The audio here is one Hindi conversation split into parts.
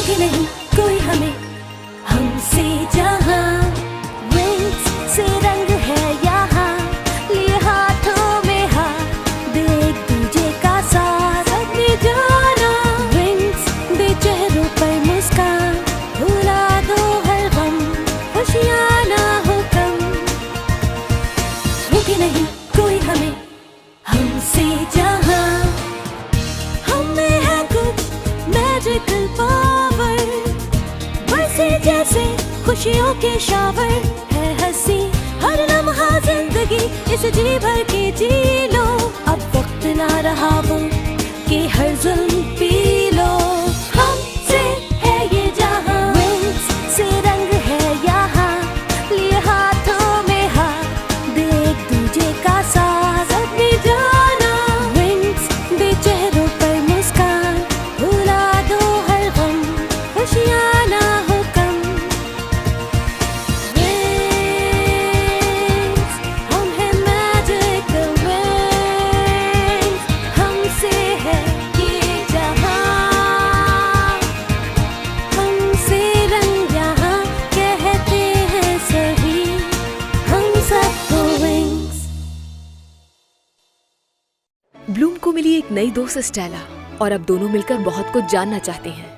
रोके नहीं कोई हमें हमसे जहां विंग्स से रंग है यहाँ लिए हाथों में हाथ दे एक दूजे का साथ अपनी जाना विंग्स दे चेहरों पर मुस्कान भुला दो हर गम खुशियाँ ना हो कम रोके नहीं कोई हमें हमसे जहां हमें है कुछ मैजिकल पावर बरसे जैसे खुशियों के शावर है हंसी हर लम्हा जिंदगी इस जी भर के जी लो अब वक्त ना रहा वो कि हर जुल्म पी लो हमसे है ये जहां विंग्स से रंग है यहाँ लिए हाथों में हाथ दे एक दूजे का साथ अपनी जाना विंग्स दे चेहरों पर मुस्कान भुला दो हर गम खुशियाँ ना हो कम विंग्स हम हैं मैजिकल विंग्स हमसे है ये जहां हमसे रंग यहाँ कहते हैं सही हम सबको विंग्स। ब्लूम को मिली एक नई दोस्त स्टेला और अब दोनों मिलकर बहुत कुछ जानना चाहते हैं।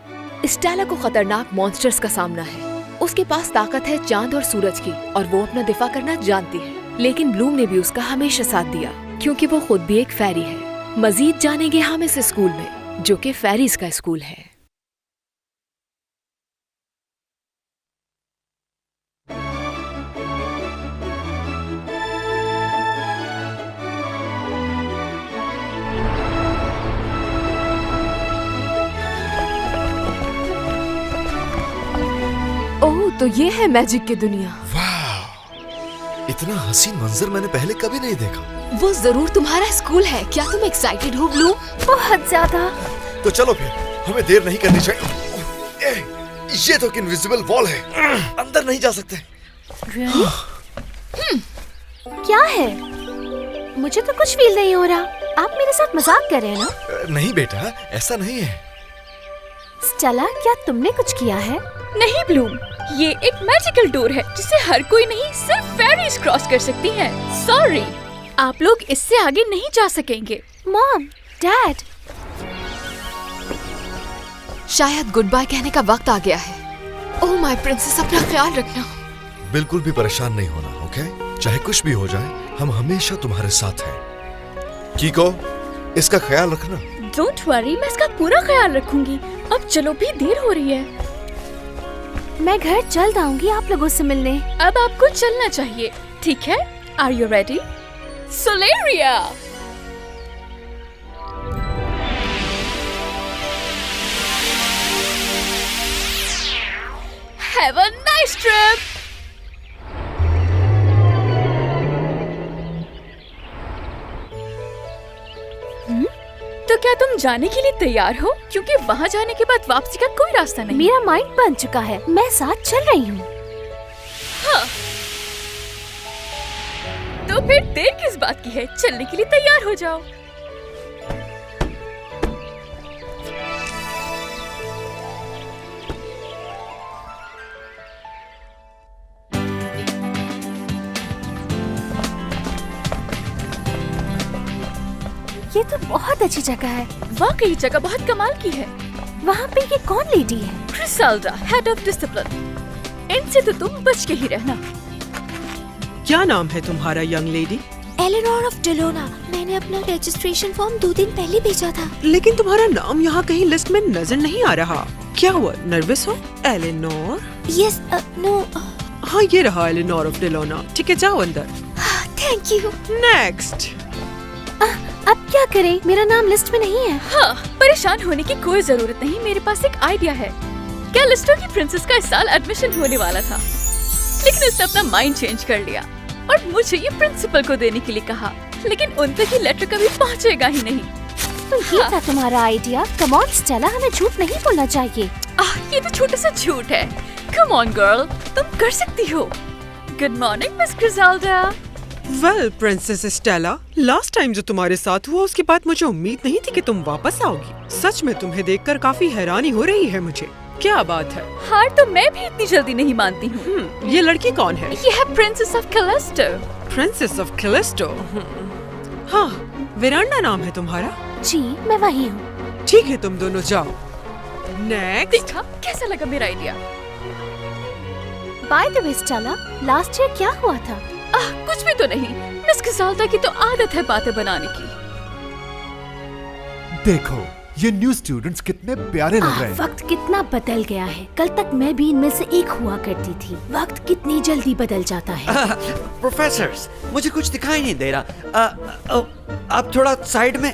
स्टेला को खतरनाक मॉन्स्टर्स का सामना है। उसके पास ताकत है चांद और सूरज की और वो अपना दिफा करना जानती है, लेकिन ब्लूम ने भी उसका हमेशा साथ दिया क्योंकि वो खुद भी एक फेरी है। मजीद जानेंगे हम इस स्कूल में जो कि फेरीज का स्कूल है। ओह, तो ये है मैजिक की दुनिया। वाह, इतना हसीन मंजर मैंने पहले कभी नहीं देखा। वो जरूर तुम्हारा स्कूल है। क्या तुम एक्साइटेड हो ब्लूम? बहुत ज्यादा। तो चलो फिर, हमें देर नहीं करनी चाहिए। ये तो एक इनविजिबल वॉल है, अंदर नहीं जा सकते। क्या है? मुझे तो कुछ फील नहीं हो रहा। आप मेरे साथ मजाक कर रहे हैं ना? नहीं बेटा, ऐसा नहीं है। स्टेला, क्या तुमने कुछ किया है? नहीं ब्लूम, ये एक मैजिकल डोर है जिसे हर कोई नहीं सिर्फ फेरीज क्रॉस कर सकती हैं। सॉरी, आप लोग इससे आगे नहीं जा सकेंगे। मॉम, डैड, शायद गुड बाय कहने का वक्त आ गया है। ओह माय प्रिंसेस, अपना ख्याल रखना। बिल्कुल भी परेशान नहीं होना, ओके? चाहे कुछ भी हो जाए, हम हमेशा तुम्हारे साथ हैं। कीको, इसका ख्याल रखना। डोंट वरी, मैं इसका पूरा ख्याल रखूंगी। अब चलो भी, देर हो रही है। मैं घर जल्द आऊंगी आप लोगों से मिलने। अब आपको चलना चाहिए, ठीक है? Are you ready? Soleria! Have a nice trip! तो क्या तुम जाने के लिए तैयार हो? क्योंकि वहाँ जाने के बाद वापसी का कोई रास्ता नहीं। मेरा माइंड बन चुका है, मैं साथ चल रही हूँ। हाँ। तो फिर देर किस बात की है? चलने के लिए तैयार हो जाओ। ये तो बहुत अच्छी जगह है। वाकई जगह बहुत कमाल की है। वहाँ पे ये कौन लेडी है? क्रिसेल्डा, हेड ऑफ डिसिप्लिन। इनसे तो तुम बच के ही रहना। क्या नाम है तुम्हारा young lady? Eleanor of Delona. मैंने अपना रजिस्ट्रेशन फॉर्म 2 दिन पहले भेजा था। लेकिन तुम्हारा नाम यहाँ कहीं लिस्ट में नजर नहीं आ रहा। क्या हुआ, नर्वस हो? एलेनोर? Yes, no. हाँ, ये रहा एलेनोर ऑफ डेलोना। ठीक है, जाओ अंदर। Thank you. नेक्स्ट। अब क्या करें? मेरा नाम लिस्ट में नहीं है। हाँ, परेशान होने की कोई जरूरत नहीं। मेरे पास एक आइडिया है। क्या लिस्टो की प्रिंसेस का इस साल एडमिशन होने वाला था, लेकिन उसने अपना माइंड चेंज कर लिया और मुझे ये प्रिंसिपल को देने के लिए कहा। लेकिन उन तक ये लेटर कभी पहुँचेगा ही नहीं। तो ये था तुम्हारा आइडिया? कम ऑन स्टेला, हमें झूठ नहीं बोलना चाहिए। ये तो छोटा सा झूठ है। कम ऑन गर्ल, तुम कर सकती हो। Good morning miss Criselda. Well princess Stella, last time जो तुम्हारे साथ हुआ उसके बाद मुझे उम्मीद नहीं थी कि तुम वापस आओगी। सच में तुम्हें देखकर काफी हैरानी हो रही है मुझे। क्या बात है? हार तो मैं भी इतनी जल्दी नहीं मानती हूँ। ये लड़की कौन है? ये है princess of Callisto. Princess of Callisto. हाँ, वेरांडा नाम है तुम्हारा? जी मैं वही हूँ। ठीक है, तुम दोनों जाओ। नेक्स्ट। देखा कैसा लगा मेरा idea? By the way Stella, last year क्या हुआ था? कुछ भी तो नहीं। मिस किसाल्टा की तो आदत है बातें बनाने की। देखो ये न्यू स्टूडेंट्स कितने प्यारे लग रहे हैं। वक्त कितना बदल गया है। कल तक मैं भी इनमें से एक हुआ करती थी। वक्त कितनी जल्दी बदल जाता है। प्रोफेसर्स, मुझे कुछ दिखाई नहीं दे रहा। आप थोड़ा साइड में।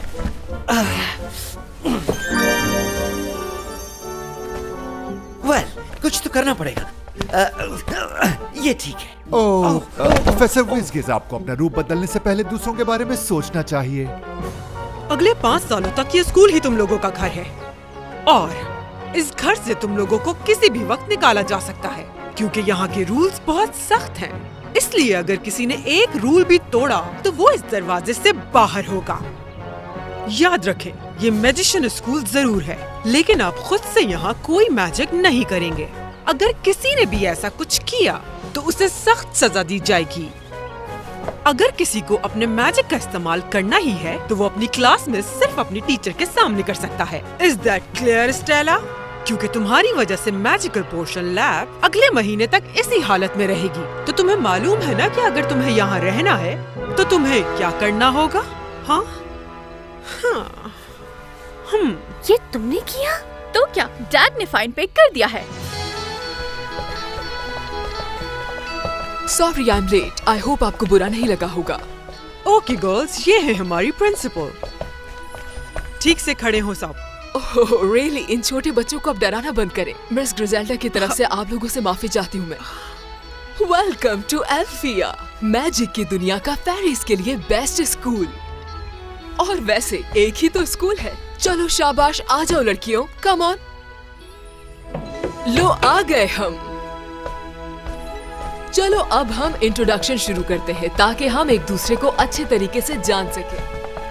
वेल, कुछ तो करना पड़ेगा। ये ठीक है। ओह, प्रोफेसर विज़गिज़, आपको अपना रूप बदलने से पहले दूसरों के बारे में सोचना चाहिए। अगले 5 सालों तक ये स्कूल ही तुम लोगों का घर है और इस घर से तुम लोगों को किसी भी वक्त निकाला जा सकता है, क्योंकि यहाँ के रूल्स बहुत सख्त हैं। इसलिए अगर किसी ने एक रूल भी तोड़ा तो वो इस दरवाजे से बाहर होगा। याद रखें, ये मैजिशियन स्कूल जरूर है, लेकिन आप खुद से यहाँ कोई मैजिक नहीं करेंगे। अगर किसी ने भी ऐसा कुछ किया तो उसे सख्त सजा दी जाएगी। अगर किसी को अपने मैजिक का इस्तेमाल करना ही है तो वो अपनी क्लास में सिर्फ अपनी टीचर के सामने कर सकता है। Is that clear Stella? क्योंकि तुम्हारी वजह से मैजिकल पोशन लैब अगले महीने तक इसी हालत में रहेगी। तो तुम्हें मालूम है ना कि अगर तुम्हें यहाँ रहना है तो तुम्हें क्या करना होगा? हाँ हाँ ये तुमने किया? तो क्या डैड ने फाइन पे कर दिया है? Sorry I am late. I hope आपको बुरा नहीं लगा होगा। ओके गर्ल्स, ये है हमारी प्रिंसिपल। ठीक से खड़े हो सब। ओह रियली, इन छोटे बच्चों को अब डराना बंद करें। मिस ग्रिजेल्डा की तरफ से आप लोगों से माफी चाहती हूँ मैं। वेलकम टू एल्फिया, मैजिक की दुनिया का फेरीज के लिए बेस्ट स्कूल। और वैसे एक ही तो स्कूल है। चलो शाबाश, आ जाओ लड़कियों, कम ऑन। लो आ गए हम। चलो अब हम इंट्रोडक्शन शुरू करते हैं ताकि हम एक दूसरे को अच्छे तरीके से जान सके।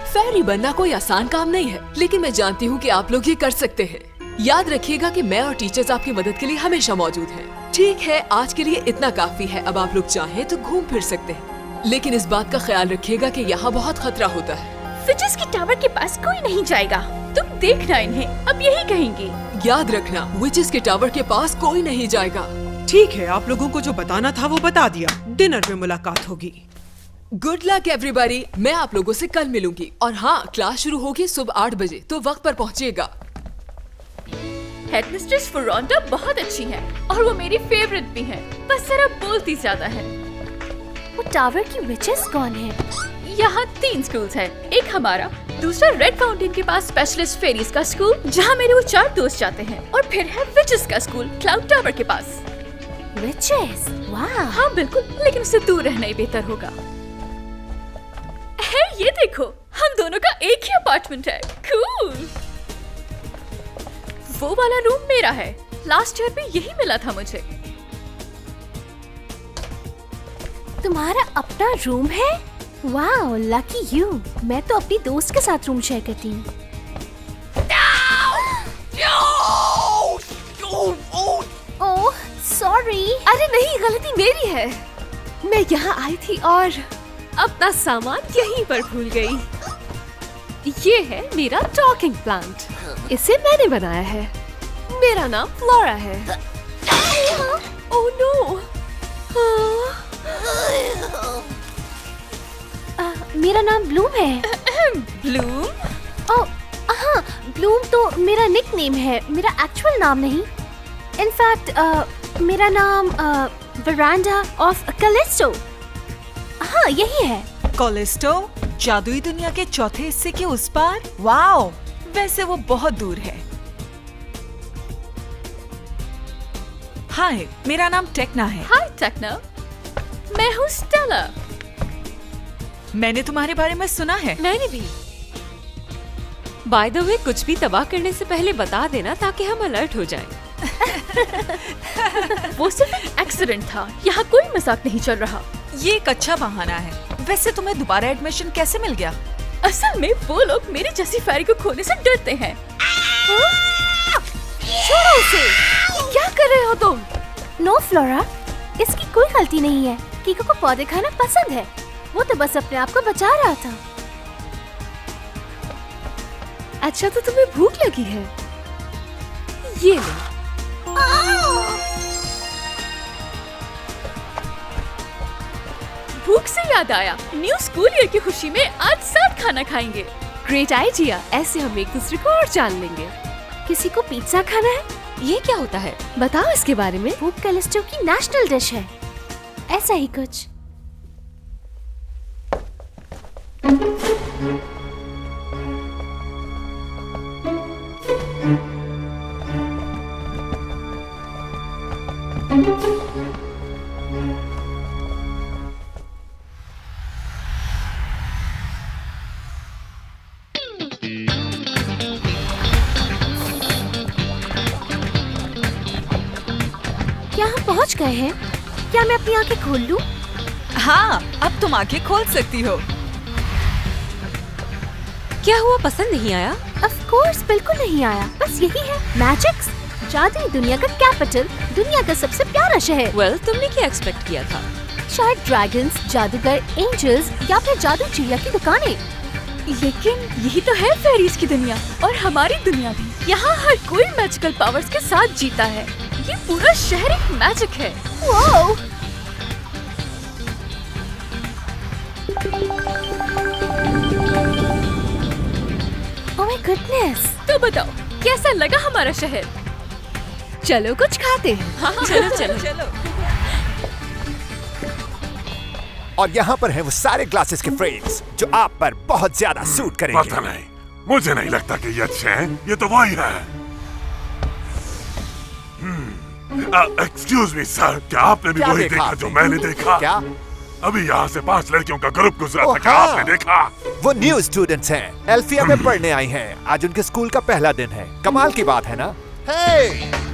फेरी बनना कोई आसान काम नहीं है, लेकिन मैं जानती हूँ कि आप लोग ये कर सकते हैं। याद रखिएगा कि मैं और टीचर्स आपकी मदद के लिए हमेशा मौजूद हैं। ठीक है, आज के लिए इतना काफी है। अब आप लोग चाहें तो घूम फिर सकते हैं, लेकिन इस बात का ख्याल रखिएगा कि यहाँ बहुत खतरा होता है। विचेस की टावर के पास कोई नहीं जाएगा। तुम देखना इन्हें, अब यही कहेंगी। याद रखना, विचेस के टावर के पास कोई नहीं जाएगा। ठीक है, आप लोगों को जो बताना था वो बता दिया। डिनर में मुलाकात होगी। Good luck everybody. मैं आप लोगों से कल मिलूंगी। और हाँ, क्लास शुरू होगी सुबह 8 बजे, तो वक्त पर पहुँचिएगा। हेडमिस्ट्रेस फुरोंटा बहुत अच्छी है और वो मेरी फेवरेट भी है, बस जरा बोलती ज्यादा है। वो टावर की विचेस कौन है? यहाँ 3 स्कूल्स हैं। एक हमारा, दूसरा रेड फाउंटेन के पास स्पेशलिस्ट फेरीज का स्कूल जहाँ मेरे वो 4 दोस्त जाते हैं, और फिर है विचेस का स्कूल क्लाउड टावर के पास। विचेस? वाह। हाँ बिल्कुल, लेकिन उससे दूर रहना ही बेहतर होगा। है ये देखो, हम दोनों का एक ही अपार्टमेंट है। कूल। वो वाला रूम मेरा है। लास्ट ईयर भी यही मिला था मुझे। तुम्हारा अपना रूम है? वाह, लकी यू। मैं तो अपनी दोस्त के साथ रूम शेयर करती हूँ। Oh sorry. अरे नहीं, गलती मेरी है। मैं यहाँ आई थी और अपना सामान यहीं पर भूल गई। ये है मेरा टॉकिंग प्लांट। इसे मैंने बनाया है। मेरा नाम फ्लोरा है। Oh no. मेरा नाम ब्लूम है। ब्लूम? ओह हाँ, ब्लूम तो मेरा निकनेम है, मेरा एक्चुअल नाम नहीं। इनफैक्ट मेरा नाम वेरांडा ऑफ कैलिस्टो। हाँ यही है। कैलिस्टो, जादुई दुनिया के चौथे हिस्से के उस पार? वाओ, वैसे वो बहुत दूर है। हाय, मेरा नाम टेक्ना है। हाय टेक्ना, मैं हूँ स्टेला। मैंने तुम्हारे बारे में सुना है। मैंने भी। बाय द वे, कुछ भी तबाह करने से पहले बता देना ताकि हम अलर्ट हो जाएं। वो सिर्फ एक्सीडेंट था, यहाँ कोई मजाक नहीं चल रहा। ये एक अच्छा बहाना है। वैसे तुम्हें दोबारा एडमिशन कैसे मिल गया? असल में वो लोग मेरी जैसी फेरी को खोने से डरते हैं। छोड़ो उसे। क्या कर रहे हो तुम? नो फ्लोरा, इसकी कोई गलती नहीं है। कीको को पौधे खाना पसंद है। वो तो बस अपने आप को बचा रहा था। अच्छा तो तुम्हें भूख लगी है? ये लो। भूख से याद आया, न्यू स्कूल ईयर की खुशी में आज साथ खाना खाएंगे। Great idea. ऐसे हम एक दूसरे को और जान लेंगे। किसी को पिज्जा खाना है? ये क्या होता है? बताओ इसके बारे में। वो कैलिस्टो की नेशनल डिश है। ऐसा ही कुछ। क्या हम पहुंच गए हैं? क्या मैं अपनी आंखें खोल लूं? हाँ, अब तुम आंखें खोल सकती हो। क्या हुआ, पसंद नहीं आया? ऑफ कोर्स बिल्कुल नहीं आया। बस यही है मैजिक्स। जादुई दुनिया का कैपिटल, दुनिया का सबसे प्यारा शहर। वेल, तुमने क्या एक्सपेक्ट किया था? शायद ड्रैगन्स, जादूगर, एंजल्स या फिर जादू चिड़िया की दुकानें। लेकिन यही तो है फेरीज की दुनिया, और हमारी दुनिया भी। यहाँ हर कोई मैजिकल पावर्स के साथ जीता है। ये पूरा शहर एक मैजिक है। वाओ! Oh my goodness! तो बताओ कैसा लगा हमारा शहर? चलो कुछ खाते हैं। हाँ, चलो चलो चलो। और यहाँ पर हैं वो सारे ग्लासेस के फ्रेम्स जो आप पर बहुत ज्यादा सूट करेंगे। पता नहीं, मुझे नहीं लगता कि ये अच्छे हैं। ये तो वही है। एक्सक्यूज मी सर, क्या आपने भी क्या वही देखा देखा आपने? जो मैंने देखा? क्या? अभी यहाँ से 5 लड़कियों का ग्रुप गुजरा था। क्या हाँ। आपने देखा? वो न्यू स्टूडेंट्स हैं, एल्फिया में पढ़ने आई हैं। आज उनके स्कूल का पहला दिन है। कमाल की बात है ना? हे,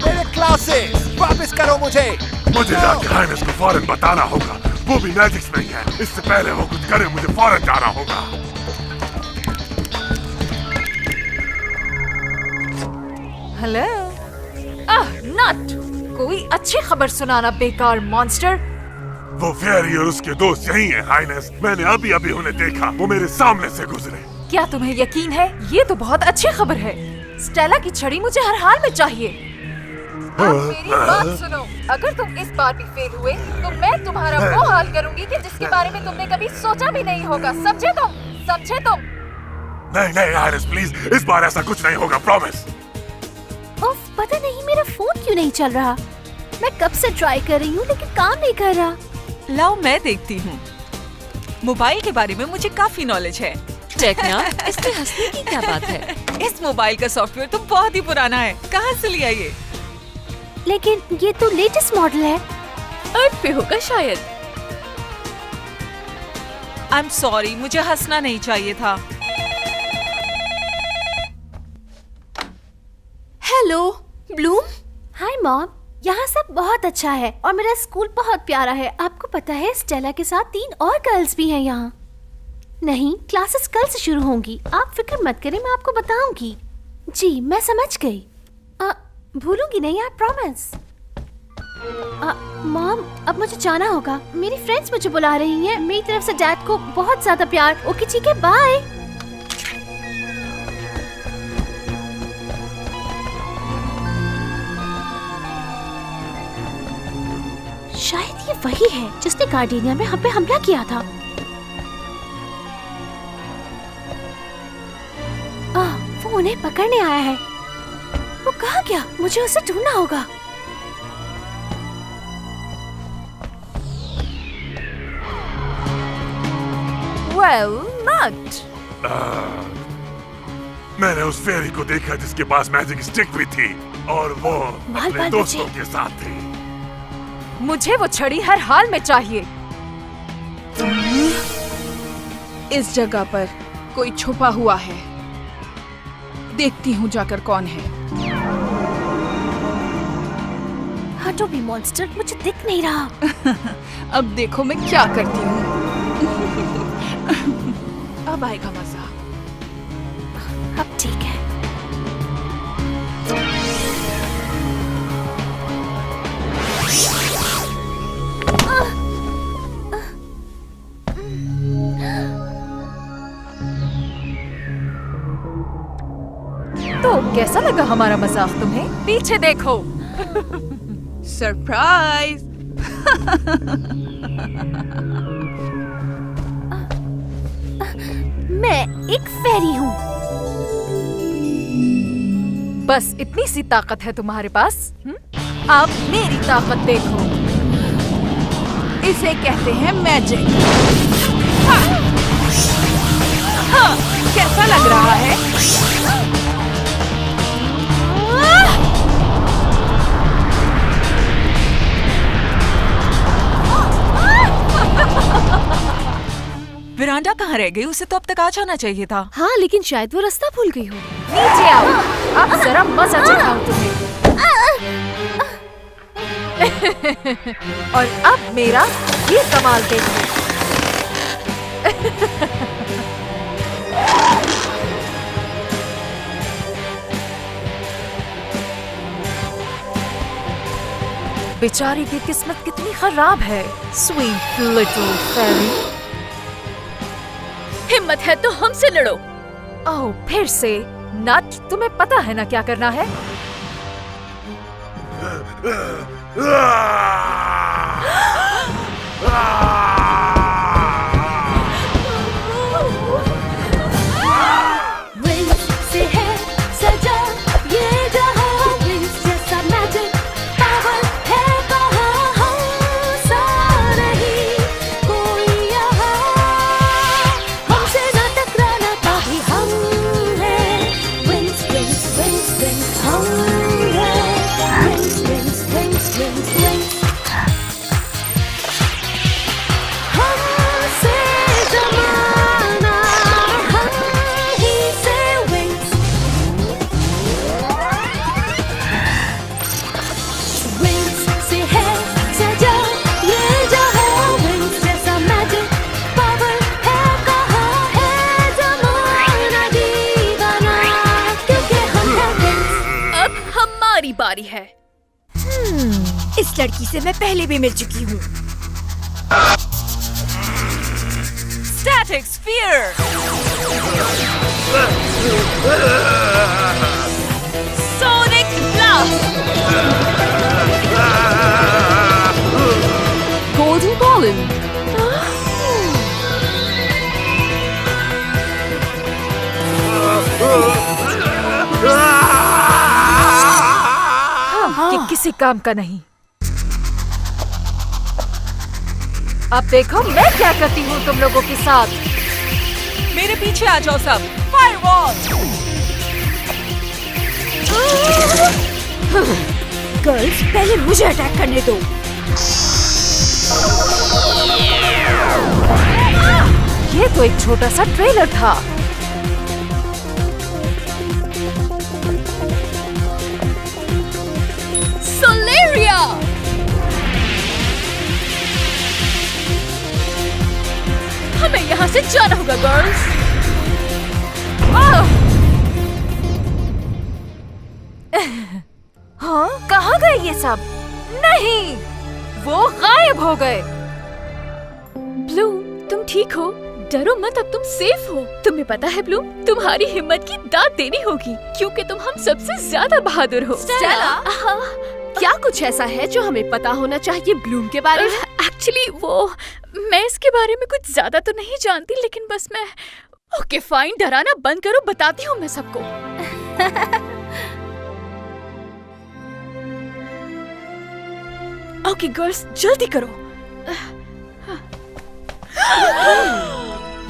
मेरे क्लासेस वापस करो मुझे। मुझे जाके हाइनेस को फौरन बताना होगा। वो भी मैजिक्स नहीं है। इससे पहले वो कुछ करे मुझे फौरन जाना होगा। हेलो। नट, कोई अच्छी खबर सुनाना बेकार मॉन्स्टर। वो फेरी और उसके दोस्त यही हैं हाइनेस। मैंने अभी अभी उन्हें देखा। वो मेरे सामने से गुजरे। क्या तुम्हें यकीन है? ये तो बहुत अच्छी खबर है। स्टेला की छड़ी मुझे हर हाल में चाहिए। अब मेरी बात सुनो। अगर तुम इस बार भी फेल हुए तो मैं तुम्हारा वो हाल करूंगी कि जिसके बारे में तुमने कभी सोचा भी नहीं होगा। समझे तुम? समझे तुम? नहीं नहीं हाइनेस प्लीज, इस बार ऐसा कुछ नहीं होगा, प्रॉमिस। उफ, पता नहीं मेरा फोन क्यों नहीं चल रहा। मैं कब से ट्राई कर रही हूँ लेकिन काम नहीं कर रहा। लाओ मैं देखती हूँ। मोबाइल के बारे में मुझे काफी नॉलेज है। टेक्ना, इसमें हंसने की क्या बात है? इस मोबाइल का सॉफ्टवेयर तो बहुत ही पुराना है। कहाँ से लिया ये? लेकिन ये तो लेटेस्ट मॉडल है। अर्थ पे होगा शायद। आई एम सॉरी, मुझे हंसना नहीं चाहिए था। Hello Bloom. हाय मॉम, यहाँ सब बहुत अच्छा है और मेरा स्कूल बहुत प्यारा है। आपको पता है स्टेला के साथ 3 और गर्ल्स भी हैं यहाँ। नहीं, क्लासेस कल से शुरू होंगी। आप फिक्र मत करें, मैं आपको बताऊंगी। जी मैं समझ गई। भूलूंगी नहीं, आप प्रॉमिस। मॉम अब मुझे जाना होगा। मेरी फ्रेंड्स मुझे बुला रही हैं। मेरी तरफ से डैड को बहुत ज्यादा प्यार। ओके ठीक है, बाय। शायद ये वही है जिसने गार्डेनिया में हम पे हमला किया था। वो उन्हें पकड़ने आया है। वो कहाँ गया? मुझे उसे ढूंढना होगा। Well, not. मैंने उस फेरी को देखा जिसके पास मैजिक स्टिक भी थी और वो बाल अपने बाल दोस्तों बचे। के साथ थी। मुझे वो छड़ी हर हाल में चाहिए। इस जगह पर कोई छुपा हुआ है। देखती हूँ जाकर कौन है। हटो भी मॉन्स्टर, मुझे दिख नहीं रहा। अब देखो मैं क्या करती हूँ। अब आएगा मजा। अब ठीक है। तो कैसा लगा हमारा मजाक तुम्हें? पीछे देखो। सरप्राइज। मैं एक फेरी हूँ। बस इतनी सी ताकत है तुम्हारे पास? अब मेरी ताकत देखो। इसे कहते हैं मैजिक। हाँ, कैसा लग रहा है? विरांडा कहाँ रह गई? उसे तो अब तक आ जाना चाहिए था। हाँ, लेकिन शायद वो रास्ता भूल गई हो। नीचे आओ, अब जरा मजा चखाऊं तुम्हें। और अब मेरा ये कमाल देखो। बेचारी की किस्मत कितनी खराब है। Sweet little fairy. हिम्मत है तो हमसे लड़ो। ओह, फिर से? नट, तुम्हें पता है ना क्या करना है? विंग्स से है सजा ये जहां, विंग्स जैसा मैजिक पावर है कहाँ, हमसा नहीं कोई यहाँ, हमसे ना टकराना पाही हम हैं। विंग्स विंग्स विंग्स विंग्स हम हैं। Wings wings wings wings wings हमसे जमाना, हम ही से विंग्स। विंग्स से है सजा ये जहां, विंग्स जैसा मैजिक पावर है कहाँ, है जमाना दीवाना क्योंकि हम हैं विंग्स। अब हमारी बारी है। इस लड़की से मैं पहले भी मिल चुकी हूँ। Static sphere. Sonic blast. Golden pollen. कि किसी काम का नहीं। अब देखो मैं क्या करती हूँ तुम लोगों के साथ। मेरे पीछे आ जाओ सब। फायरवॉल। गर्ल्स, पहले मुझे अटैक करने दो। ये तो एक छोटा सा ट्रेलर था। सोलेरिया। हमें यहाँ से जाना होगा गर्ल्स। हाँ, कहाँ गए ये सब? नहीं, वो गायब हो गए। ब्लूम, तुम ठीक हो? डरो मत, अब तुम सेफ हो। तुम्हें पता है ब्लूम, तुम्हारी हिम्मत की दाद देनी होगी क्योंकि तुम हम सबसे ज्यादा बहादुर हो। स्टेला? क्या कुछ ऐसा है जो हमें पता होना चाहिए ब्लूम के बारे में? एक्चुअली मैं इसके बारे में कुछ ज्यादा तो नहीं जानती, लेकिन बस मैं... ओके फाइन, डराना बंद करो, बताती हूँ मैं सबको। ओके गर्ल्स, जल्दी करो।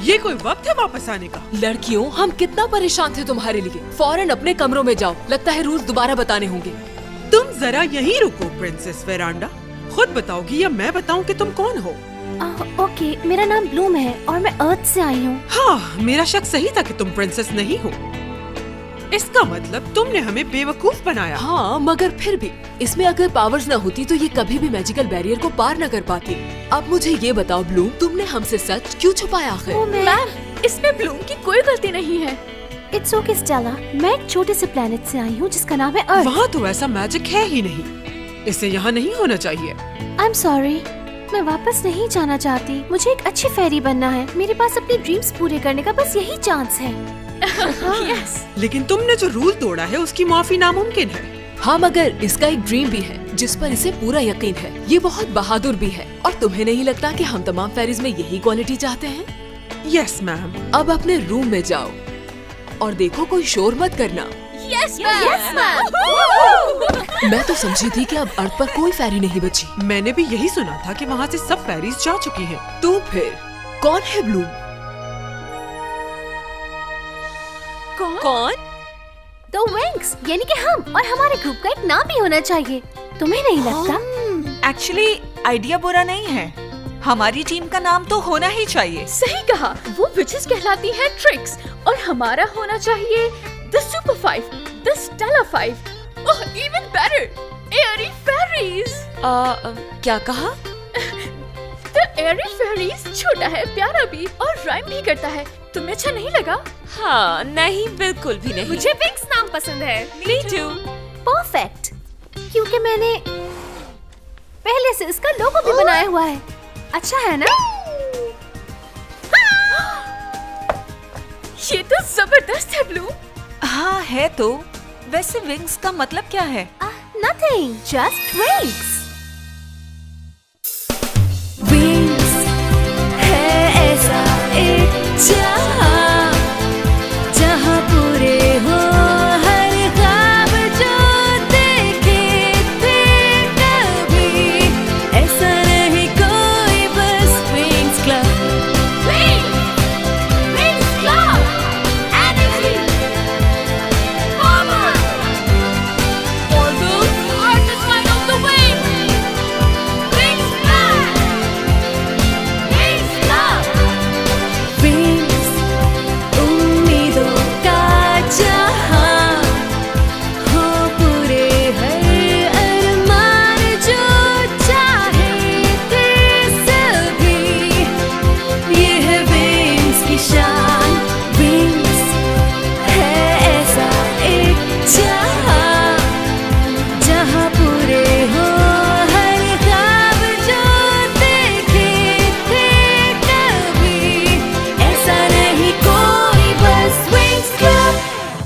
ये कोई वक्त है वापस आने का? लड़कियों, हम कितना परेशान थे तुम्हारे लिए। फौरन अपने कमरों में जाओ, लगता है रूल्स दोबारा बताने होंगे। तुम जरा यहीं रुको प्रिंसेस वेरांडा। खुद बताओगी या मैं बताऊं कि तुम कौन हो? ओके, मेरा नाम ब्लूम है और मैं अर्थ से आई हूँ। हाँ, मेरा शक सही था कि तुम प्रिंसेस नहीं हो। इसका मतलब तुमने हमें बेवकूफ बनाया। हाँ, मगर फिर भी इसमें अगर पावर्स न होती तो ये कभी भी मैजिकल बैरियर को पार न कर पाती। अब मुझे ये बताओ ब्लूम, तुमने हमसे सच क्यों छुपाया आखिर? मैम, इसमें ब्लूम की कोई गलती नहीं है। इट्स ओके स्टेला, मैं एक छोटे से प्लेनेट से आई हूँ जिसका नाम है अर्थ। वहाँ तो ऐसा मैजिक है ही नहीं, इसे यहाँ नहीं होना चाहिए। आई एम सॉरी, मैं वापस नहीं जाना चाहती। मुझे एक अच्छी फेरी बनना है। मेरे पास अपने ड्रीम्स पूरे करने का बस यही चांस है। यस। लेकिन तुमने जो रूल तोड़ा है उसकी माफी नामुमकिन है। हाँ, मगर इसका एक ड्रीम भी है जिस पर इसे पूरा यकीन है। ये बहुत बहादुर भी है। और तुम्हें नहीं लगता कि हम तमाम फेरीज में यही क्वालिटी चाहते हैं? Yes ma'am. अब अपने रूम में जाओ और देखो कोई शोर मत करना। Yes ma'am. मैं तो समझी थी कि अब अर्थ पर कोई फेरी नहीं बची। मैंने भी यही सुना था कि वहाँ से सब फेरीज जा चुकी हैं। तो फिर कौन है ब्लूम? कौन? द विंग्स, यानी कि हम। और हमारे ग्रुप का एक नाम भी होना चाहिए। तुम्हें नहीं लगता? एक्चुअली आइडिया बुरा नहीं है। हमारी टीम का नाम तो होना ही चाहिए। सही कहा, वो विचेस कहलाती है ट्रिक्स और हमारा होना चाहिए the super 5, the Stella 5, oh even better, airy fairies. क्या कहा? द एयरी फेरीज छोटा है, प्यारा भी और राइम भी करता है। तुम्हें अच्छा नहीं लगा? हाँ, नहीं, बिल्कुल भी नहीं। मुझे विंग्स नाम पसंद है। Me too। परफेक्ट, क्योंकि मैंने पहले से इसका लोगो भी बनाया हुआ है। अच्छा है ना? ये तो जबरदस्त है ब्लू। हाँ है तो। वैसे विंग्स का मतलब क्या है? Nothing, just wings.